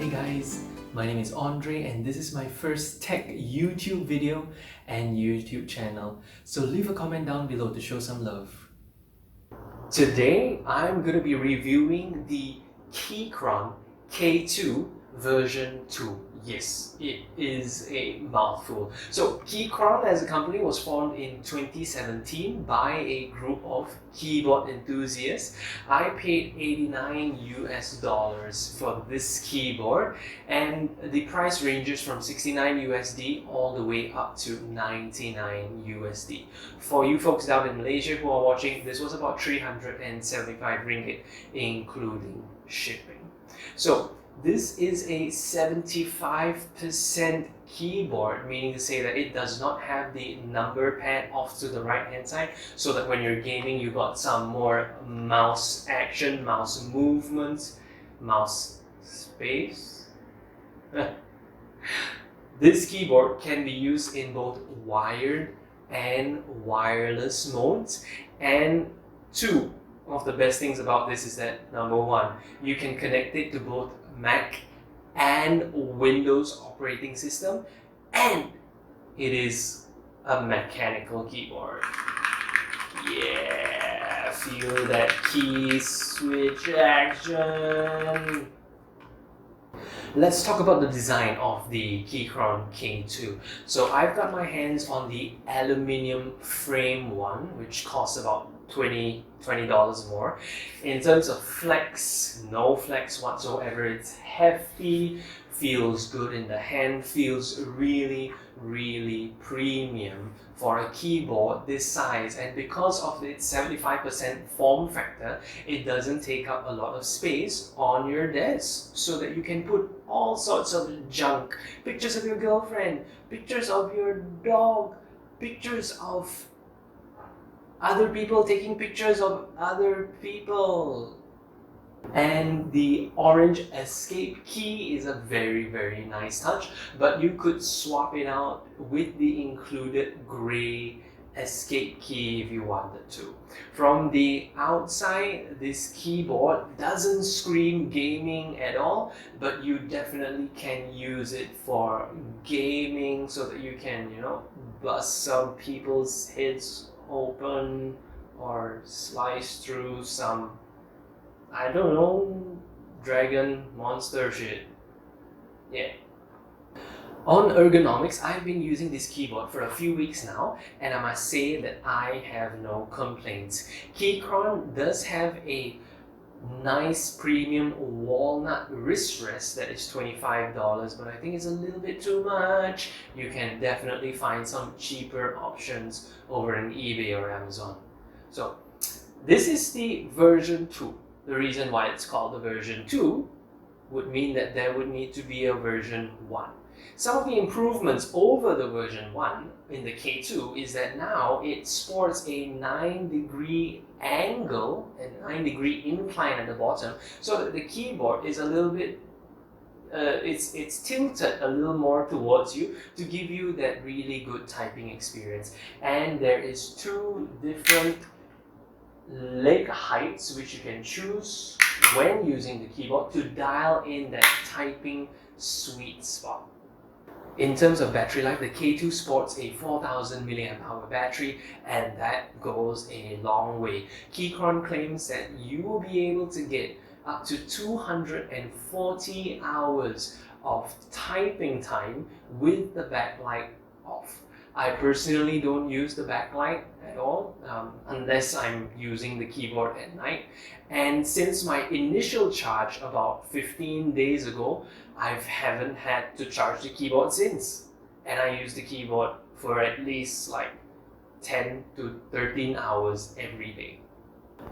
Hey guys, my name is Andre and this is my first tech YouTube video and YouTube channel. So leave a comment down below to show some love. Today I'm going to be reviewing the Keychron K2 version 2. Yes, it is a mouthful. So Keychron as a company was formed in 2017 by a group of keyboard enthusiasts. I paid $89 for this keyboard and the price ranges from 69 USD all the way up to 99 USD. For you folks down in Malaysia who are watching, this was about 375 ringgit including shipping. So this is a 75% keyboard, meaning to say that it does not have the number pad off to the right hand side, so that when you're gaming you got some more mouse action, mouse movements, mouse space. This keyboard can be used in both wired and wireless modes, and two of the best things about this is that number one, you can connect it to both Mac and Windows operating system, and it is a mechanical keyboard. Yeah, feel that key switch action. Let's talk about the design of the Keychron K2. So I've got my hands on the aluminium frame one, which costs about $20 more. In terms of flex, no flex whatsoever. It's hefty, feels good in the hand, feels really premium for a keyboard this size, and because of its 75% form factor, it doesn't take up a lot of space on your desk, so that you can put all sorts of junk, pictures of your girlfriend, pictures of your dog, pictures of other people taking pictures of other people. And the orange escape key is a very nice touch, but you could swap it out with the included gray escape key if you wanted to. From the outside, this keyboard doesn't scream gaming at all, but you definitely can use it for gaming, so that you can, bust some people's heads open or slice through some, I don't know, dragon monster shit. Yeah. On Ergonomics, I've been using this keyboard for a few weeks now, and I must say that I have no complaints. Keychron does have a nice premium walnut wrist rest that is $25, but I think it's a little bit too much. You can definitely find some cheaper options over on eBay or Amazon. So this is the version 2. The reason why it's called the version 2 would mean that there would need to be a version 1. Some of the improvements over the version 1 in the K2 is that now it sports a 9-degree angle and 9-degree incline at the bottom, so that the keyboard is a little bit it's tilted a little more towards you to give you that really good typing experience. And there is 2 different leg heights which you can choose when using the keyboard to dial in that typing sweet spot. In terms of battery life, the K2 sports a 4000 mAh battery, and that goes a long way. Keychron claims that you will be able to get up to 240 hours of typing time with the backlight off. I personally don't use the backlight at all, unless I'm using the keyboard at night. And since my initial charge about 15 days ago, I haven't had to charge the keyboard since. And I use the keyboard for at least like 10 to 13 hours every day.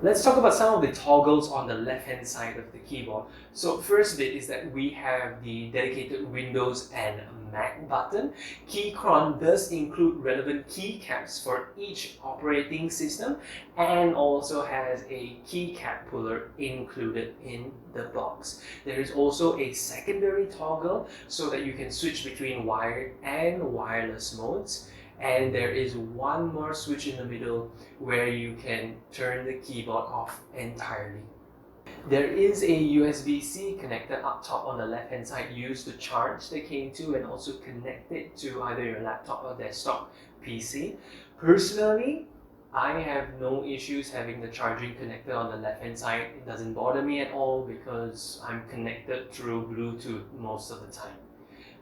Let's talk about some of the toggles on the left-hand side of the keyboard. So first bit is that we have the dedicated Windows and Mac button. Keychron does include relevant keycaps for each operating system, and also has a keycap puller included in the box. There is also a secondary toggle so that you can switch between wired and wireless modes. And there is one more switch in the middle where you can turn the keyboard off entirely. There is a USB-C connector up top on the left-hand side used to charge the K2 and also connect it to either your laptop or desktop PC. Personally, I have no issues having the charging connector on the left-hand side. It doesn't bother me at all because I'm connected through Bluetooth most of the time.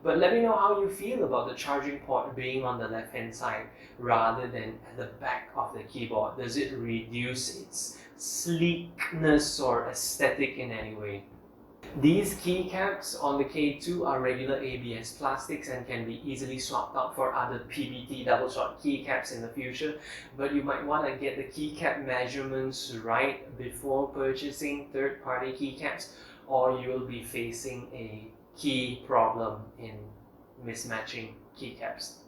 But let me know how you feel about the charging port being on the left-hand side rather than at the back of the keyboard. Does it reduce its sleekness or aesthetic in any way? These keycaps on the K2 are regular ABS plastics and can be easily swapped out for other PBT double shot keycaps in the future, but you might want to get the keycap measurements right before purchasing third-party keycaps, or you will be facing a key problem in mismatching keycaps.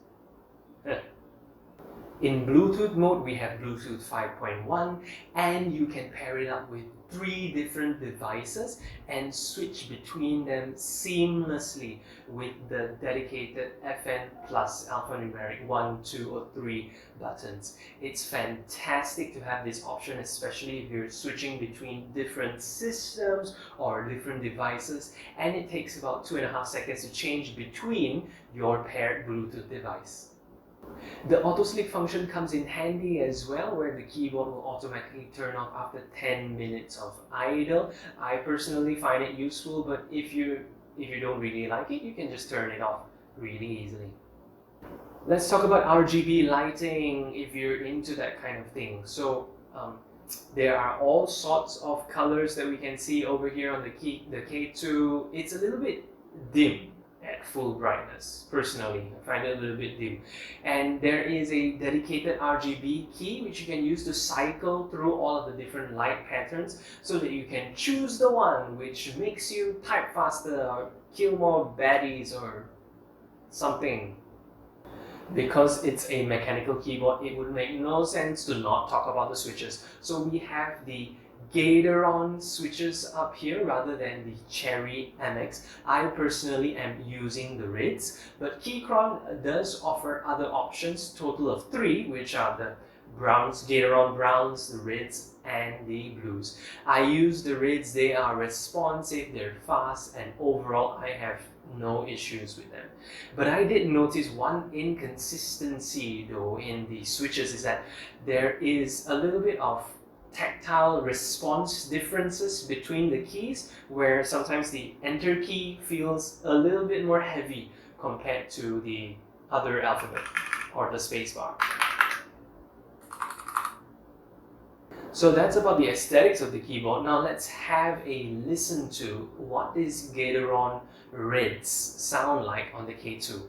In Bluetooth mode, we have Bluetooth 5.1, and you can pair it up with 3 different devices and switch between them seamlessly with the dedicated FN plus alphanumeric 1, 2, or 3 buttons. It's fantastic to have this option, especially if you're switching between different systems or different devices, and it takes about 2.5 seconds to change between your paired Bluetooth device. The auto sleep function comes in handy as well, where the keyboard will automatically turn off after 10 minutes of idle. I personally find it useful, but if you don't really like it, you can just turn it off really easily. Let's talk about RGB lighting if you're into that kind of thing. So there are all sorts of colors that we can see over here on the K2. It's a little bit dim at full brightness. Personally, I find it a little bit dim. And there is a dedicated RGB key which you can use to cycle through all of the different light patterns so that you can choose the one which makes you type faster or kill more baddies or something. Because it's a mechanical keyboard, it would make no sense to not talk about the switches. So we have the Keychron switches up here rather than the Cherry MX. I personally am using the Reds, but Keychron does offer other options, total of 3, which are the browns, Keychron browns, the Reds, and the blues. I use the Reds, they are responsive, they're fast, and overall I have no issues with them. But I did notice one inconsistency though in the switches is that there is a little bit of tactile response differences between the keys, where sometimes the enter key feels a little bit more heavy compared to the other alphabet or the spacebar. So that's about the aesthetics of the keyboard. Now let's have a listen to what this Keychron Reds sound like on the K2.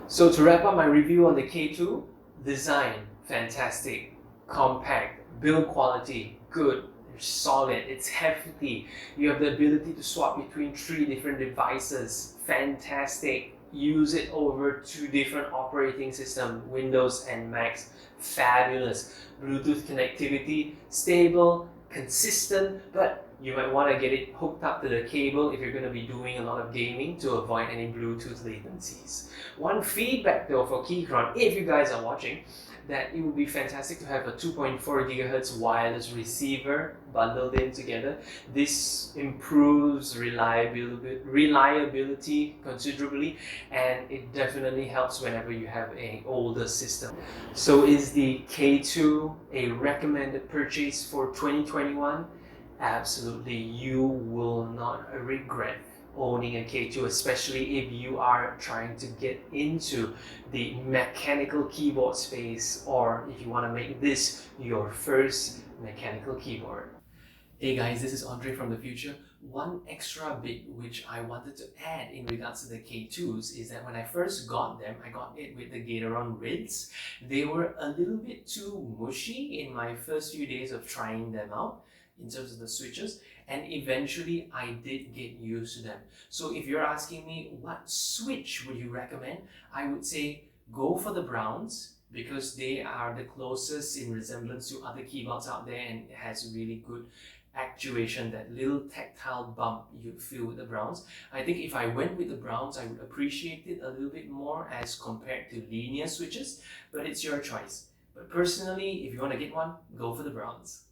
So to wrap up my review on the K2, design, fantastic, compact, build quality, good, solid, it's hefty, you have the ability to swap between 3 different devices, fantastic, use it over 2 different operating systems, Windows and Macs, fabulous, Bluetooth connectivity, stable, consistent, but you might want to get it hooked up to the cable if you're going to be doing a lot of gaming to avoid any Bluetooth latencies. One feedback though for Keychron, if you guys are watching, that it would be fantastic to have a 2.4 GHz wireless receiver bundled in together. This improves reliability considerably, and it definitely helps whenever you have an older system. So is the K2 a recommended purchase for 2021? Absolutely, you will not regret owning a K2, especially if you are trying to get into the mechanical keyboard space, or if you want to make this your first mechanical keyboard. Hey guys, this is Andre from the future. One extra bit which I wanted to add in regards to the K2s is that when I first got them, I got it with the Gateron Rids. They were a little bit too mushy in my first few days of trying them out in terms of the switches, and eventually I did get used to them. So if you're asking me what switch would you recommend, I would say go for the browns, because they are the closest in resemblance to other keyboards out there, and it has really good actuation, that little tactile bump you feel with the browns. I think if I went with the browns, I would appreciate it a little bit more as compared to linear switches, but it's your choice. But personally, if you want to get one, go for the browns.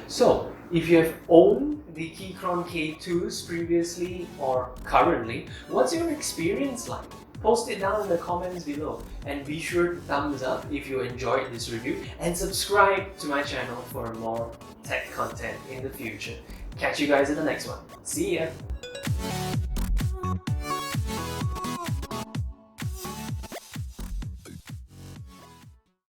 So, if you have owned the Keychron K2s previously or currently, what's your experience like? Post it down in the comments below, and be sure to thumbs up if you enjoyed this review, and subscribe to my channel for more tech content in the future. Catch you guys in the next one. See ya!